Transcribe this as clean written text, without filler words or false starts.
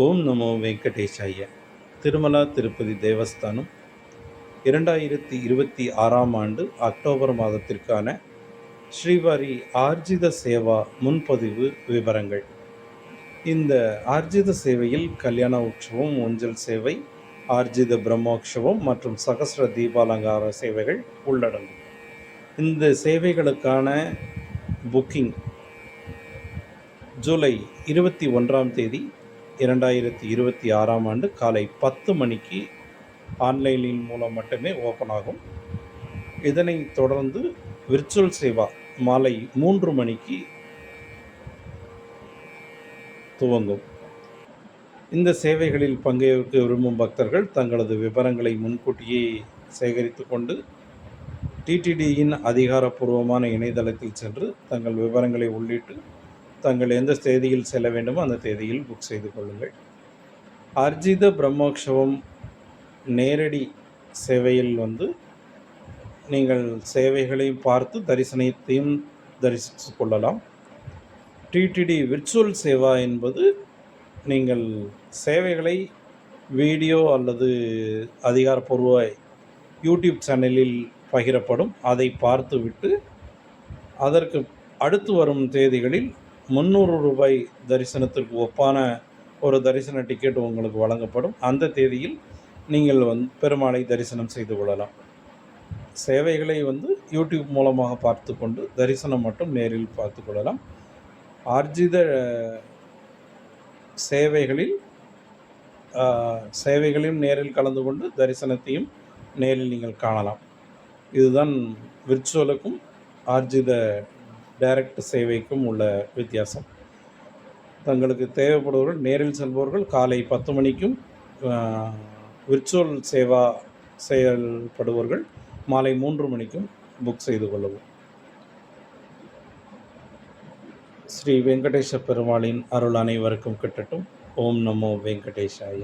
ஓம் நமோ வெங்கடேஷாய. திருமலா திருப்பதி தேவஸ்தானம் 2026ஆம் ஆண்டு அக்டோபர் மாதத்திற்கான ஸ்ரீவாரி ஆர்ஜித சேவா முன்பதிவு விவரங்கள். இந்த ஆர்ஜித சேவையில் கல்யாண உற்சவம், ஊஞ்சல் சேவை, ஆர்ஜித பிரம்மோற்சவம் மற்றும் சகஸ்ர தீபாலங்கார சேவைகள் உள்ளடங்கும். இந்த சேவைகளுக்கான புக்கிங் ஜூலை 21ஆம் தேதி 2026ஆம் ஆண்டு காலை 10 மணிக்கு ஆன்லைனின் மூலம் மட்டுமே ஓப்பன் ஆகும். இதனைத் தொடர்ந்து விர்ச்சுவல் சேவா மாலை 3 மணிக்கு துவங்கும். இந்த சேவைகளில் பங்கேற்க விரும்பும் பக்தர்கள் தங்களது விவரங்களை முன்கூட்டியே சேகரித்து கொண்டு டிடிடியின் அதிகாரப்பூர்வமான இணையதளத்தில் சென்று தங்கள் விவரங்களை உள்ளிட்டு தங்கள் எந்த தேதியில் செல்ல வேண்டுமோ அந்த தேதியில் புக் செய்து கொள்ளுங்கள். அர்ஜித பிரம்மோற்சவம் நேரடி சேவையில் நீங்கள் சேவைகளையும் பார்த்து தரிசனத்தையும் தரிசித்து கொள்ளலாம். டிடிடி விர்ச்சுவல் சேவா என்பது நீங்கள் சேவைகளை வீடியோ அல்லது அதிகாரப்பூர்வ யூடியூப் சேனலில் பகிரப்படும். அதை பார்த்துவிட்டு அதற்கு அடுத்து வரும் தேதிகளில் 300 ரூபாய் தரிசனத்திற்கு ஒப்பான ஒரு தரிசன டிக்கெட் உங்களுக்கு வழங்கப்படும். அந்த தேதியில் நீங்கள் பெருமாளை தரிசனம் செய்து கொள்ளலாம். சேவைகளை யூடியூப் மூலமாக பார்த்து கொண்டு தரிசனம் மட்டும் நேரில் பார்த்து கொள்ளலாம். ஆர்ஜித சேவைகளையும் நேரில் கலந்து கொண்டு தரிசனத்தையும் நேரில் நீங்கள் காணலாம். இதுதான் விர்ச்சுவலுக்கும் ஆர்ஜித டைரக்ட் சேவைக்கும் உள்ள வித்தியாசம். தங்களுக்கு தேவைப்படுபவர்கள் நேரில் செல்பவர்கள் காலை 10 மணிக்கும், விர்ச்சுவல் சேவா செயல்படுபவர்கள் மாலை 3 மணிக்கும் புக் செய்து கொள்ளவும். ஸ்ரீ வெங்கடேஷ பெருமாளின் அருள் அனைவருக்கும் கிட்டட்டும். ஓம் நமோ வெங்கடேஷாய.